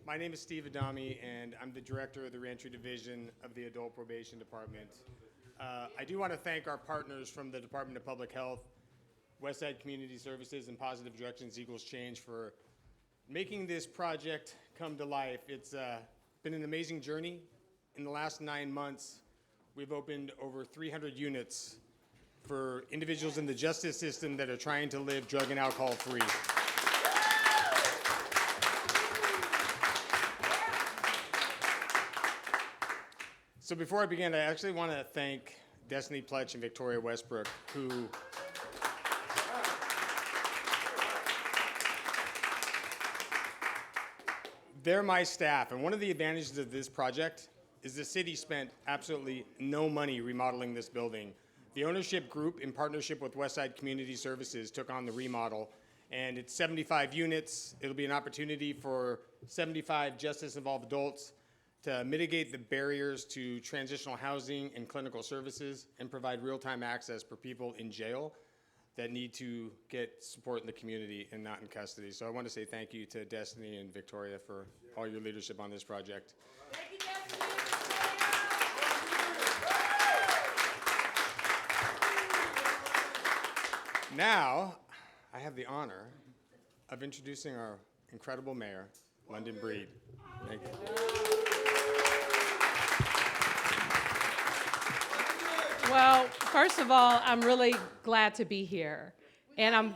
My name is Steve Adami, and I'm the director of the Reentry Division of the Adult Probation Department. I do want to thank our partners from the Department of Public Health, Westside Community Services, and Positive Directions Equals Change for making this project come to life. It's been an amazing journey. In the last 9 months, we've opened over 300 units for individuals in the justice system that are trying to live drug and alcohol free. So before I begin, I actually want to thank Destiny Pletch and Victoria Westbrook, who they're my staff. And one of the advantages of this project is the city spent absolutely no money remodeling this building. The ownership group, in partnership with Westside Community Services, took on the remodel, and it's 75 units. It'll be an opportunity for 75 justice-involved adults to mitigate the barriers to transitional housing and clinical services and provide real-time access for people in jail that need to get support in the community and not in custody. So I want to say thank you to Destiny and Victoria for all your leadership on this project. Thank you, Destiny. Now, I have the honor of introducing our incredible mayor, London Breed. Thank you. Well, first of all, I'm really glad to be here, and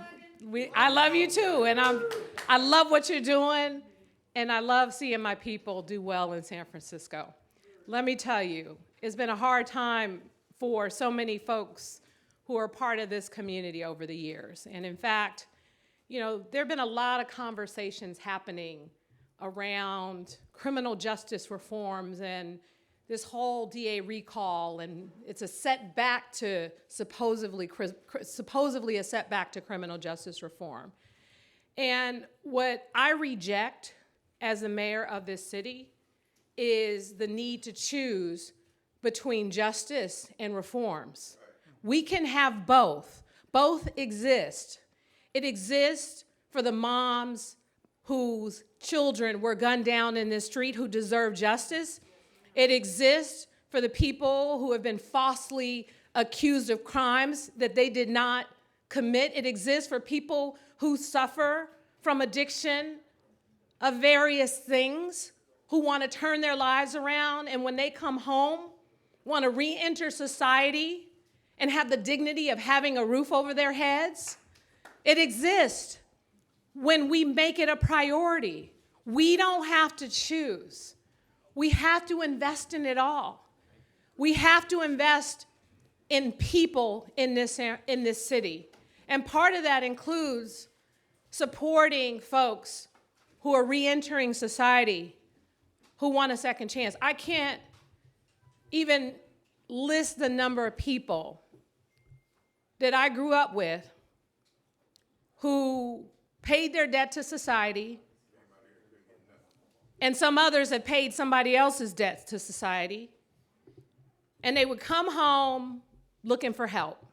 I love you too, and I love what you're doing, and I love seeing my people do well in San Francisco. Let me tell you, it's been a hard time for so many folks who are part of this community over the years, and in fact, you know, there have been a lot of conversations happening around criminal justice reforms and this whole DA recall, and it's a setback to supposedly a setback to criminal justice reform. And what I reject as the mayor of this city is the need to choose between justice and reforms. We can have both. Both exist. It exists for the moms whose children were gunned down in this street who deserve justice. It exists for the people who have been falsely accused of crimes that they did not commit. It exists for people who suffer from addiction of various things, who want to turn their lives around, and when they come home, want to re-enter society and have the dignity of having a roof over their heads. It exists when we make it a priority. We don't have to choose. We have to invest in it all. We have to invest in people in this city. And part of that includes supporting folks who are re-entering society, who want a second chance. I can't even list the number of people that I grew up with who paid their debt to society, and some others had paid somebody else's debts to society, and they would come home looking for help.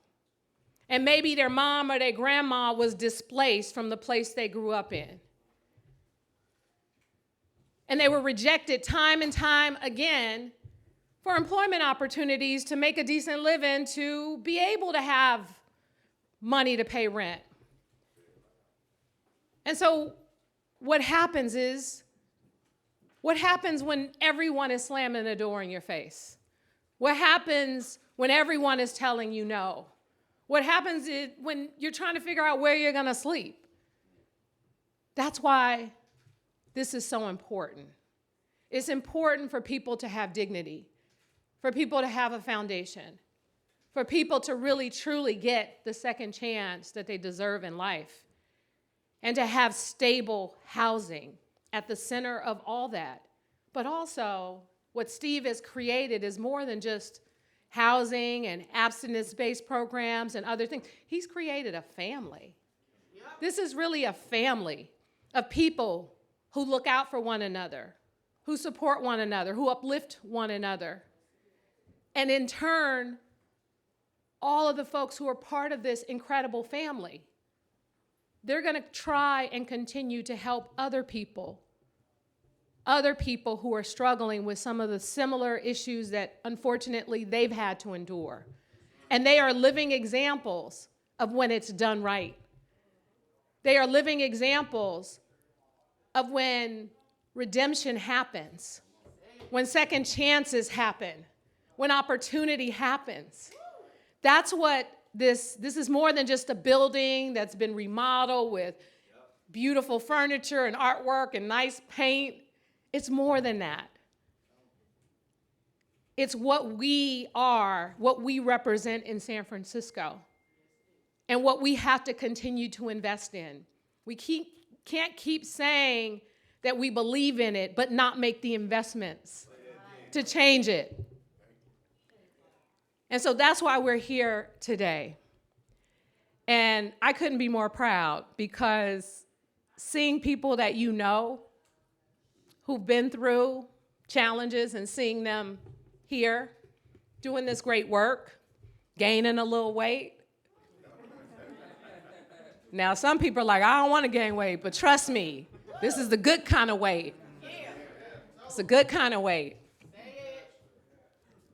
And maybe their mom or their grandma was displaced from the place they grew up in. And they were rejected time and time again for employment opportunities to make a decent living, to be able to have money to pay rent. And so what happens when everyone is slamming the door in your face? What happens when everyone is telling you no? What happens when you're trying to figure out where you're going to sleep? That's why this is so important. It's important for people to have dignity, for people to have a foundation, for people to really, truly get the second chance that they deserve in life, and to have stable housing at the center of all that. But also, what Steve has created is more than just housing and abstinence-based programs and other things. He's created a family. Yep. This is really a family of people who look out for one another, who support one another, who uplift one another. And in turn, all of the folks who are part of this incredible family, they're going to try and continue to help other people other people who are struggling with some of the similar issues that unfortunately they've had to endure. And they are living examples of when it's done right. They are living examples of when redemption happens, when second chances happen, when opportunity happens. That's what this is more than just a building that's been remodeled with beautiful furniture and artwork and nice paint. It's more than that. It's what we are, what we represent in San Francisco, and what we have to continue to invest in. We can't keep saying that we believe in it, but not make the investments to change it. And so that's why we're here today. And I couldn't be more proud, because seeing people that you know who've been through challenges and seeing them here doing this great work, gaining a little weight. Now, some people are like, I don't want to gain weight, but trust me, this is the good kind of weight. It's a good kind of weight.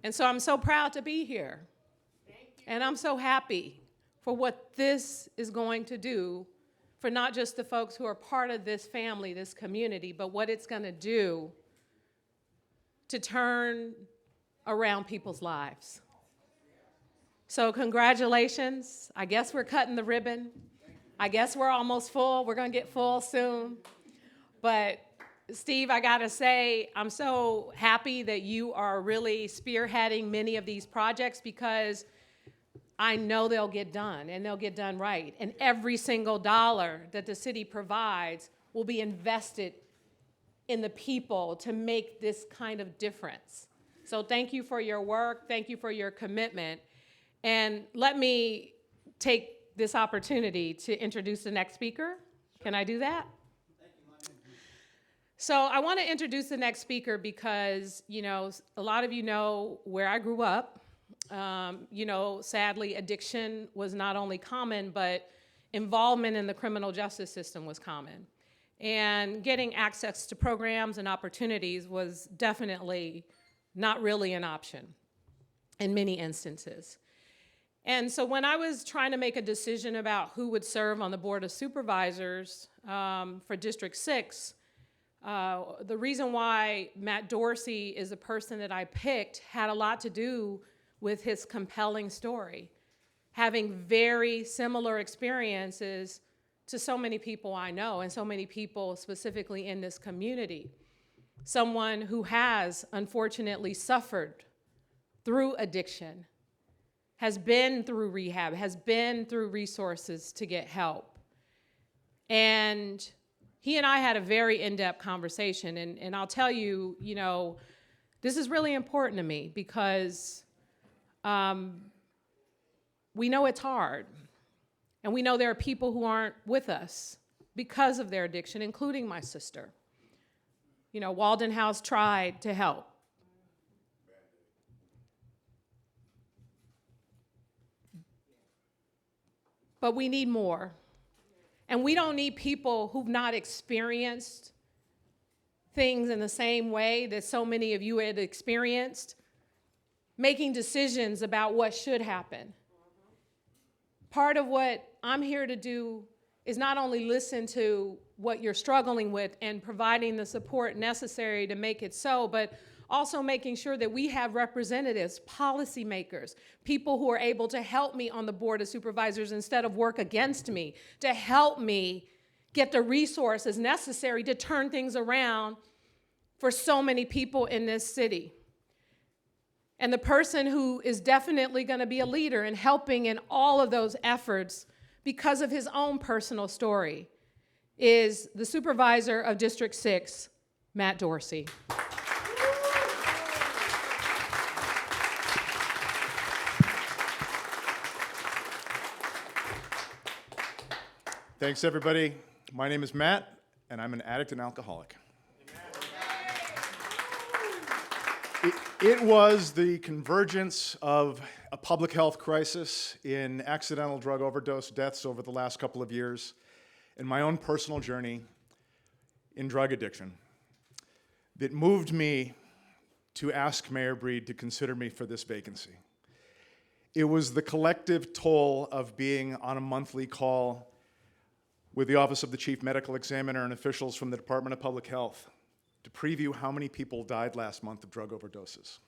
And so I'm so proud to be here. And I'm so happy for what this is going to do for not just the folks who are part of this family, this community, but what it's going to do to turn around people's lives. So congratulations. I guess we're cutting the ribbon. I guess we're almost full. We're going to get full soon. But Steve, I got to say, I'm so happy that you are really spearheading many of these projects, because I know they'll get done, and they'll get done right. And every single dollar that the city provides will be invested in the people to make this kind of difference. So thank you for your work. Thank you for your commitment. And let me take this opportunity to introduce the next speaker. Can I do that? So I want to introduce the next speaker because, a lot of you know where I grew up. Sadly, addiction was not only common, but involvement in the criminal justice system was common. And getting access to programs and opportunities was definitely not really an option in many instances. And so when I was trying to make a decision about who would serve on the Board of Supervisors for District 6, the reason why Matt Dorsey is the person that I picked had a lot to do with his compelling story, having very similar experiences to so many people I know, and so many people specifically in this community. Someone who has unfortunately suffered through addiction, has been through rehab, has been through resources to get help. And he and I had a very in-depth conversation, and I'll tell you, this is really important to me because we know it's hard, and we know there are people who aren't with us because of their addiction, including my sister. Walden House tried to help. But we need more. And we don't need people who've not experienced things in the same way that so many of you had experienced, making decisions about what should happen. Part of what I'm here to do is not only listen to what you're struggling with and providing the support necessary to make it so, but also making sure that we have representatives, policymakers, people who are able to help me on the Board of Supervisors instead of work against me, to help me get the resources necessary to turn things around for so many people in this city. And the person who is definitely going to be a leader in helping in all of those efforts because of his own personal story is the supervisor of District 6, Matt Dorsey. Thanks, everybody. My name is Matt, and I'm an addict and alcoholic. It was the convergence of a public health crisis in accidental drug overdose deaths over the last couple of years and my own personal journey in drug addiction that moved me to ask Mayor Breed to consider me for this vacancy. It was the collective toll of being on a monthly call with the Office of the Chief Medical Examiner and officials from the Department of Public Health to preview how many people died last month of drug overdoses.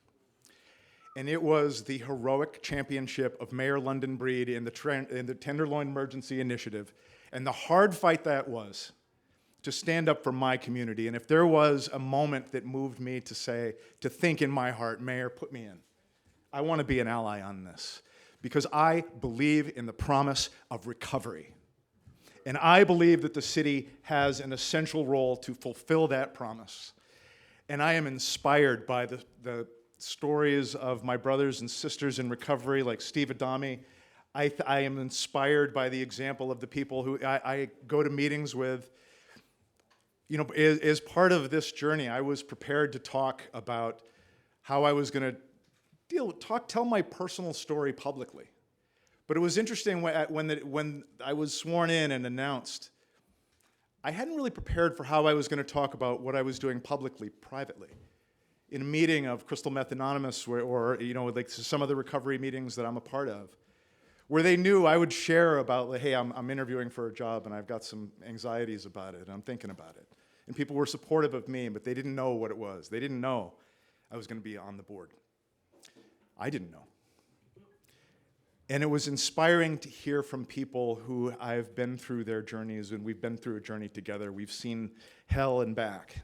And it was the heroic championship of Mayor London Breed in the Tenderloin Emergency Initiative, and the hard fight that was to stand up for my community. And if there was a moment that moved me to think in my heart, Mayor, put me in. I want to be an ally on this because I believe in the promise of recovery. And I believe that the city has an essential role to fulfill that promise. And I am inspired by the stories of my brothers and sisters in recovery, like Steve Adami. I am inspired by the example of the people who I go to meetings with. You know, as part of this journey, I was prepared to talk about how I was going to tell my personal story publicly. But it was interesting when I was sworn in and announced, I hadn't really prepared for how I was going to talk about what I was doing publicly, privately. In a meeting of Crystal Meth Anonymous, or you know, like some of the recovery meetings that I'm a part of, where they knew I would share about, like, hey, I'm interviewing for a job and I've got some anxieties about it and I'm thinking about it. And people were supportive of me, but they didn't know what it was. They didn't know I was going to be on the board. I didn't know. And it was inspiring to hear from people who I've been through their journeys, and we've been through a journey together. We've seen hell and back.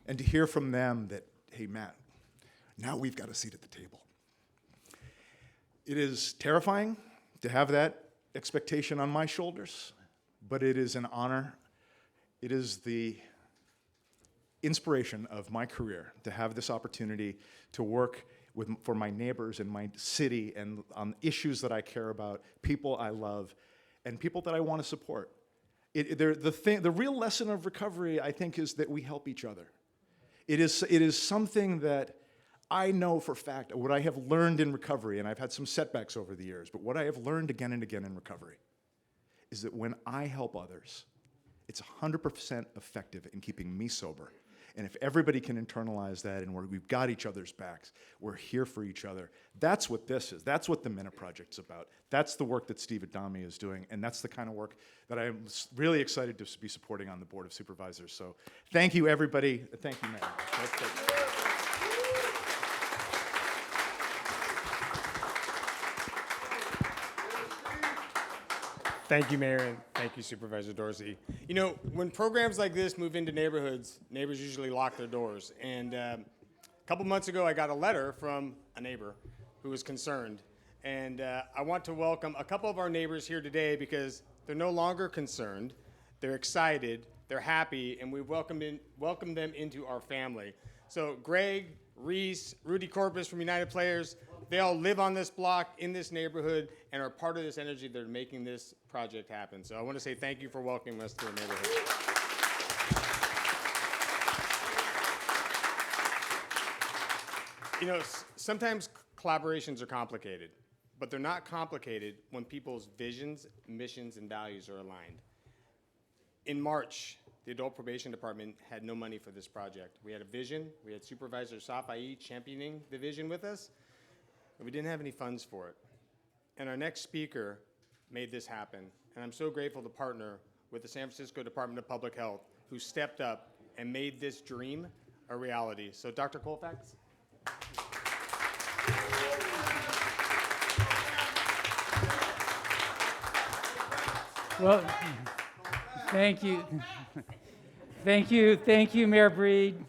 And to hear from them that, hey, Matt, now we've got a seat at the table. It is terrifying to have that expectation on my shoulders, but it is an honor. It is the inspiration of my career to have this opportunity to work for my neighbors in my city and on issues that I care about, people I love, and people that I want to support. The real lesson of recovery, I think, is that we help each other. It is something that I know for a fact, what I have learned in recovery, and I've had some setbacks over the years, but what I have learned again and again in recovery is that when I help others, it's 100% effective in keeping me sober. And if everybody can internalize that and we've got each other's backs, we're here for each other, that's what this is. That's what the Minna Project's about. That's the work that Steve Adami is doing, and that's the kind of work that I'm really excited to be supporting on the Board of Supervisors. So thank you, everybody. Thank you, Mayor. Thank you, Mayor, and thank you, Supervisor Dorsey. You know, when programs like this move into neighborhoods, neighbors usually lock their doors. And a couple months ago, I got a letter from a neighbor who was concerned. And I want to welcome a couple of our neighbors here today because they're no longer concerned. They're excited, they're happy, and we welcome them into our family. So Greg, Reese, Rudy Corpus from United Players, they all live on this block in this neighborhood and are part of this energy that are making this project happen. So I want to say thank you for welcoming us to the neighborhood. You know, sometimes collaborations are complicated, but they're not complicated when people's visions, missions, and values are aligned. In March, the Adult Probation Department had no money for this project. We had a vision. We had Supervisor Safai championing the vision with us, but we didn't have any funds for it. And our next speaker made this happen. And I'm so grateful to partner with the San Francisco Department of Public Health, who stepped up and made this dream a reality. So Dr. Colfax. Well, thank you. Thank you, Mayor Breed.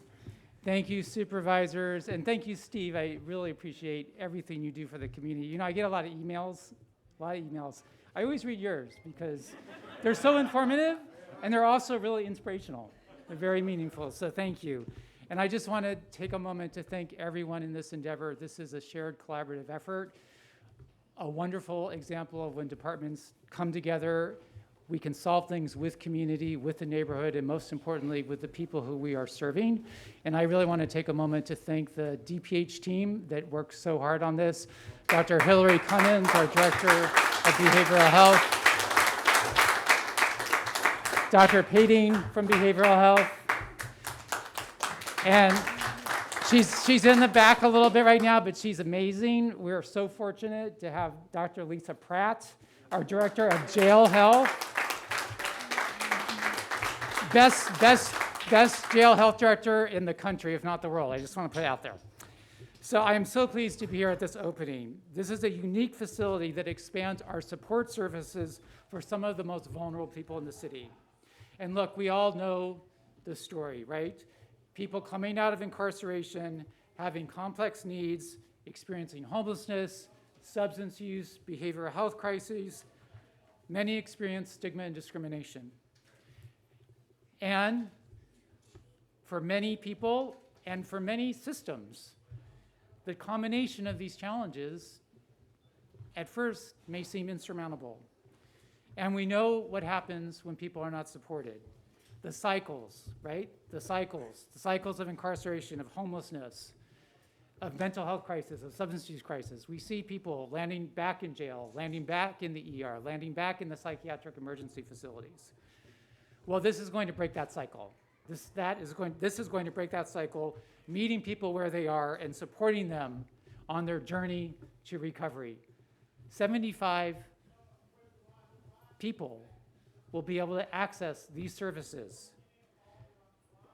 Thank you, supervisors, and thank you, Steve. I really appreciate everything you do for the community. You know, I get a lot of emails. I always read yours because they're so informative and they're also really inspirational. They're very meaningful, so thank you. And I just want to take a moment to thank everyone in this endeavor. This is a shared collaborative effort, a wonderful example of when departments come together. We can solve things with community, with the neighborhood, and most importantly, with the people who we are serving. And I really want to take a moment to thank the DPH team that worked so hard on this. Dr. Hillary Cummins, our Director of Behavioral Health. Dr. Pading from Behavioral Health. And she's in the back a little bit right now, but she's amazing. We're so fortunate to have Dr. Lisa Pratt, our director of jail health. Best jail health director in the country, if not the world. I just want to put it out there. So I am so pleased to be here at this opening. This is a unique facility that expands our support services for some of the most vulnerable people in the city. And look, we all know the story, right? People coming out of incarceration, having complex needs, experiencing homelessness, substance use, behavioral health crises. Many experience stigma and discrimination. And for many people and for many systems, the combination of these challenges at first may seem insurmountable. And we know what happens when people are not supported. The cycles, right? The cycles of incarceration, of homelessness, of mental health crisis, of substance use crisis. We see people landing back in jail, landing back in the ER, landing back in the psychiatric emergency facilities. Well, this is going to break that cycle. This is going to break that cycle, meeting people where they are and supporting them on their journey to recovery. 75 people will be able to access these services,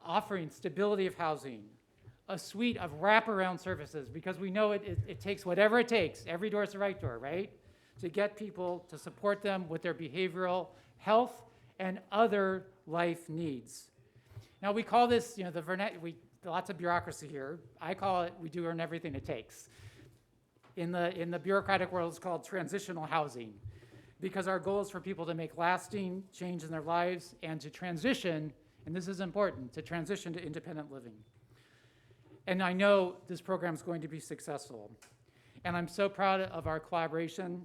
offering stability of housing, a suite of wraparound services, because we know it takes whatever it takes, every door is the right door, right? To get people to support them with their behavioral health and other life needs. Now we call this, lots of bureaucracy here. I call it, we do earn everything it takes. In the bureaucratic world, it's called transitional housing, because our goal is for people to make lasting change in their lives and to transition, and this is important, to transition to independent living. And I know this program is going to be successful. And I'm so proud of our collaboration,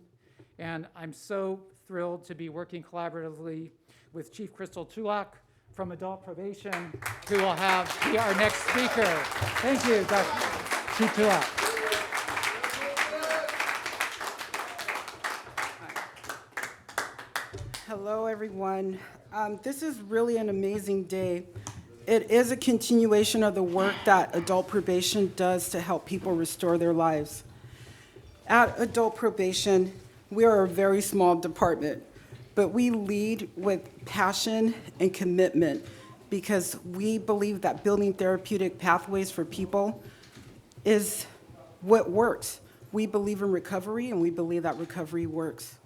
and I'm so thrilled to be working collaboratively with Chief Crystal Tulak from Adult Probation, who will be our next speaker. Thank you, Dr. Chief Tulak. Hello, everyone. This is really an amazing day. It is a continuation of the work that adult probation does to help people restore their lives. At adult probation, we are a very small department, but we lead with passion and commitment because we believe that building therapeutic pathways for people is what works. We believe in recovery, and we believe that recovery works.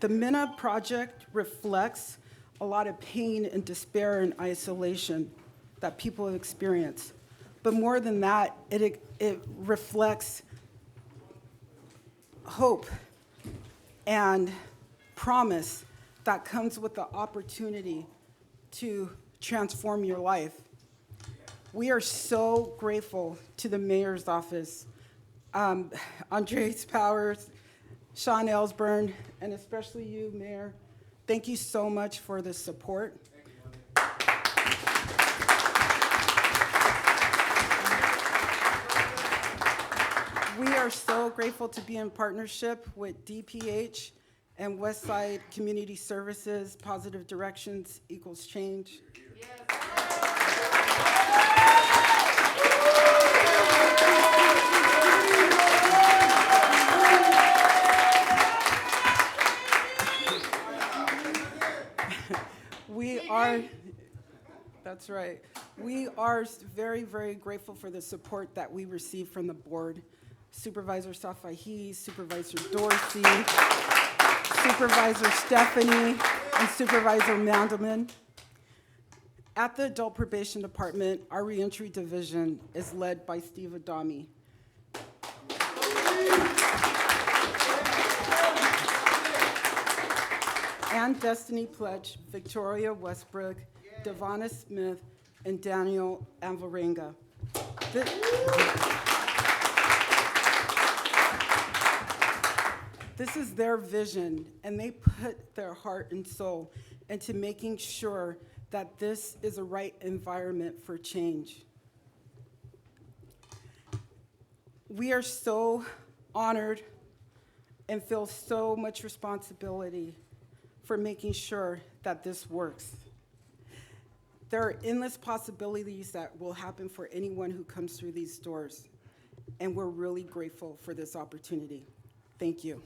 The Minna project reflects a lot of pain and despair and isolation that people experience. But more than that, it reflects hope and promise that comes with the opportunity to transform your life. We are so grateful to the mayor's office, Andres Powers, Sean Ellsburn, and especially you, Mayor. Thank you so much for the support. We are so grateful to be in partnership with DPH and Westside Community Services. Positive directions equals change. That's right. We are very, very grateful for the support that we receive from the board. Supervisor Safahi, Supervisor Dorsey, Supervisor Stephanie, and Supervisor Mandelman. At the Adult Probation Department, our reentry division is led by Steve Adami. And Destiny Pledge, Victoria Westbrook, Devonna Smith, and Daniel Alvarenga. This is their vision, and they put their heart and soul into making sure that this is a right environment for change. We are so honored and feel so much responsibility for making sure that this works. There are endless possibilities that will happen for anyone who comes through these doors, and we're really grateful for this opportunity. Thank you.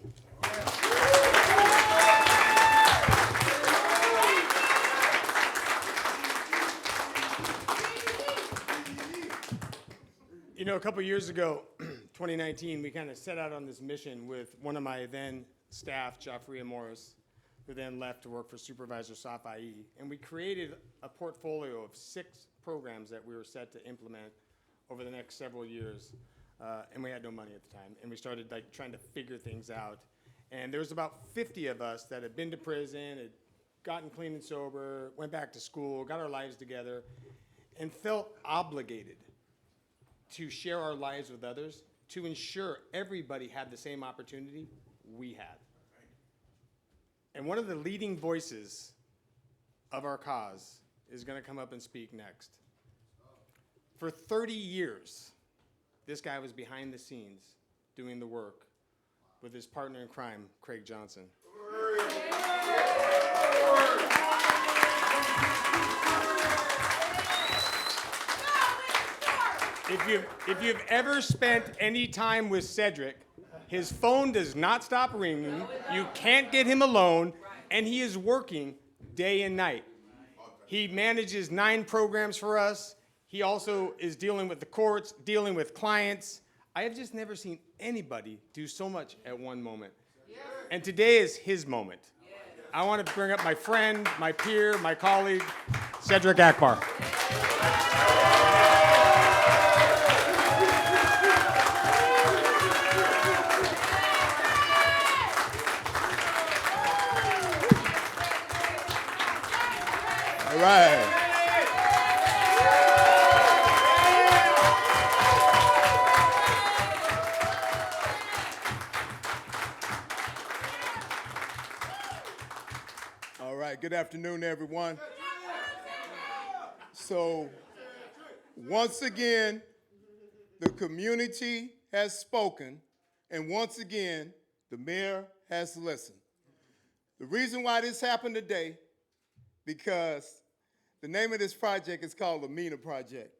You know, a couple years ago, 2019, we kind of set out on this mission with one of my then staff, Jafria Morris, who then left to work for Supervisor Safai. And we created a portfolio of 6 programs that we were set to implement over the next several years. And we had no money at the time. And we started like trying to figure things out. And there was about 50 of us that had been to prison, had gotten clean and sober, went back to school, got our lives together, and felt obligated to share our lives with others to ensure everybody had the same opportunity we had. And one of the leading voices of our cause is going to come up and speak next. For 30 years, this guy was behind the scenes doing the work with his partner in crime, Craig Johnson. If you've ever spent any time with Cedric, his phone does not stop ringing, you can't get him alone, and he is working day and night. He manages 9 programs for us. He also is dealing with the courts, dealing with clients. I have just never seen anybody do so much at one moment. And today is his moment. I want to bring up my friend, my peer, my colleague, Cedric Akbar. All right. All right, good afternoon, everyone. So, once again, the community has spoken, and once again, the mayor has listened. The reason why this happened today, because the name of this project is called the Minna Project.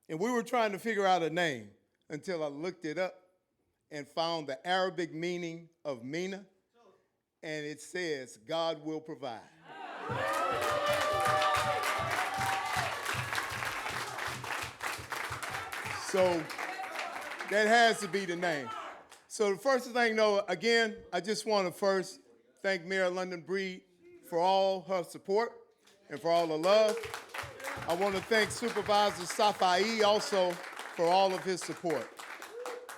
And we were trying to figure out a name until I looked it up and found the Arabic meaning of Minna, and it says, God will provide. So that has to be the name. So the first thing, again, I just want to first thank Mayor London Breed for all her support and for all the love. I want to thank Supervisor Safai also for all of his support.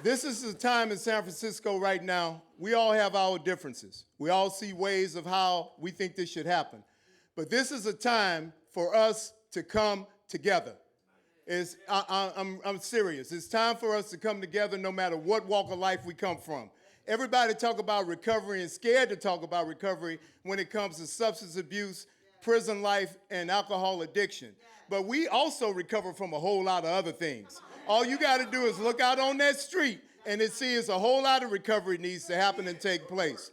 This is the time in San Francisco right now. We all have our differences. We all see ways of how we think this should happen. But this is a time for us to come together. I'm serious. It's time for us to come together no matter what walk of life we come from. Everybody talk about recovery and scared to talk about recovery when it comes to substance abuse, prison life, and alcohol addiction. But we also recover from a whole lot of other things. All you got to do is look out on that street and see it's a whole lot of recovery needs to happen and take place.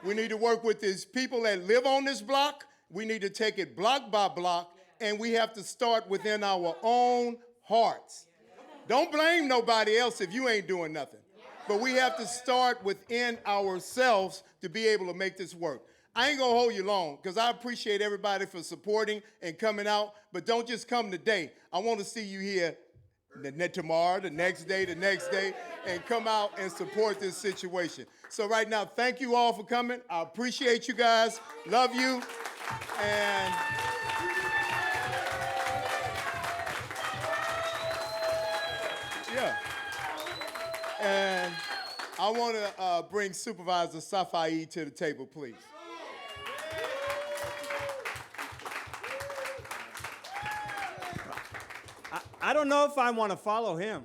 We need to work with these people that live on this block. We need to take it block by block, and we have to start within our own hearts. Don't blame nobody else if you ain't doing nothing. But we have to start within ourselves to be able to make this work. I ain't going to hold you long because I appreciate everybody for supporting and coming out, but don't just come today. I want to see you here tomorrow, the next day, and come out and support this situation. So right now, thank you all for coming. I appreciate you guys. Love you. And yeah. And I want to bring Supervisor Safai to the table, please. I don't know if I want to follow him.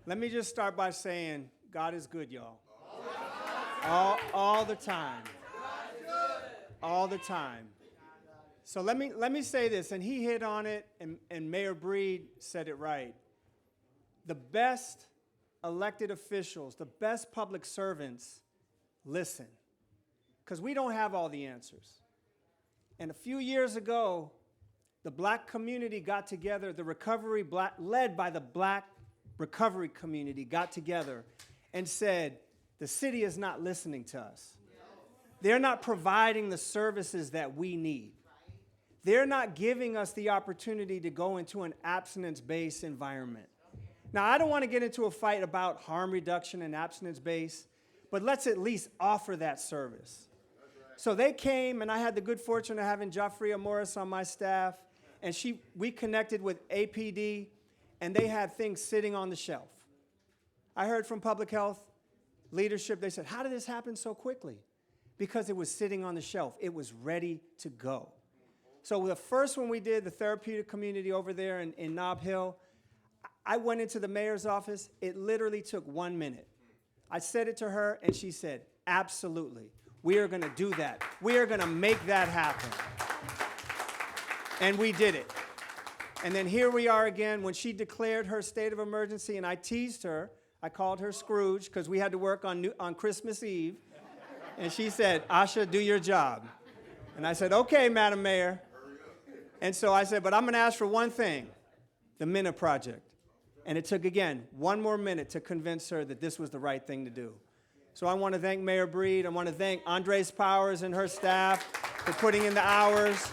Let me just start by saying God is good, y'all. All the time. All the time. So let me say this, and he hit on it, and Mayor Breed said it right. The best elected officials, the best public servants, listen, because we don't have all the answers. And a few years ago, the black community got together, led by the black recovery community got together and said, the city is not listening to us. They're not providing the services that we need. They're not giving us the opportunity to go into an abstinence-based environment. Now, I don't want to get into a fight about harm reduction and abstinence-based, but let's at least offer that service. So they came, and I had the good fortune of having Jafria Morris on my staff, and we connected with APD, and they had things sitting on the shelf. I heard from public health leadership, they said, how did this happen so quickly? Because it was sitting on the shelf. It was ready to go. So the first one we did, the therapeutic community over there in Nob Hill, I went into the mayor's office. It literally took 1 minute. I said it to her, and she said, absolutely. We are going to do that. We are going to make that happen. And we did it. And then here we are again when she declared her state of emergency, and I teased her. I called her Scrooge because we had to work on Christmas Eve. And she said, Asha, do your job. And I said, okay, Madam Mayor. And so I said, but I'm going to ask for one thing, the Minna Project. And it took, again, 1 more minute to convince her that this was the right thing to do. So I want to thank Mayor Breed. I want to thank Andres Powers and her staff for putting in the hours.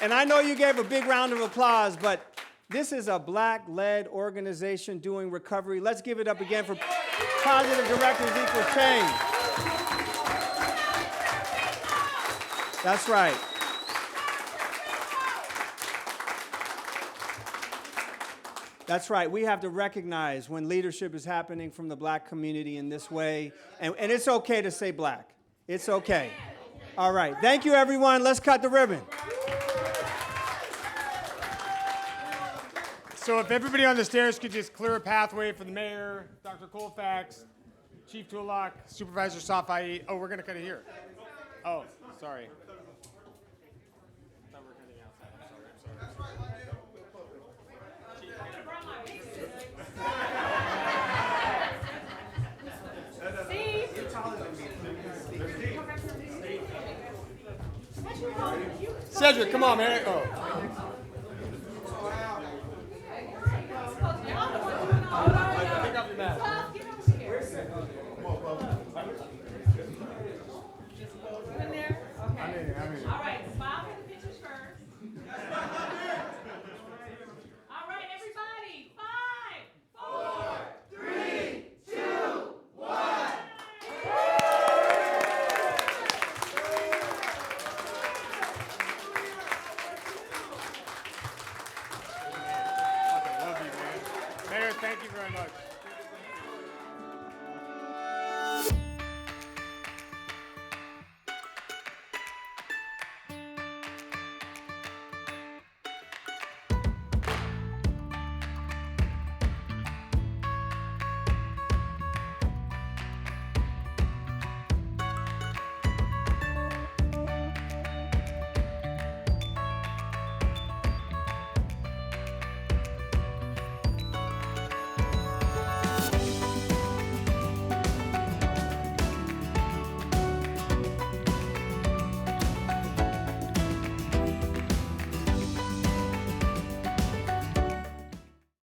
And I know you gave a big round of applause, but this is a black-led organization doing recovery. Let's give it up again for Positive Directors Equal Change. That's right. That's right. We have to recognize when leadership is happening from the black community in this way. And it's okay to say black. It's okay. All right. Thank you, everyone. Let's cut the ribbon. So if everybody on the stairs could just clear a pathway for the mayor, Dr. Colfax, Chief Tulloch, Supervisor Safai. Oh, we're going to cut it here. Oh, sorry. Cedric, come on, man. Oh.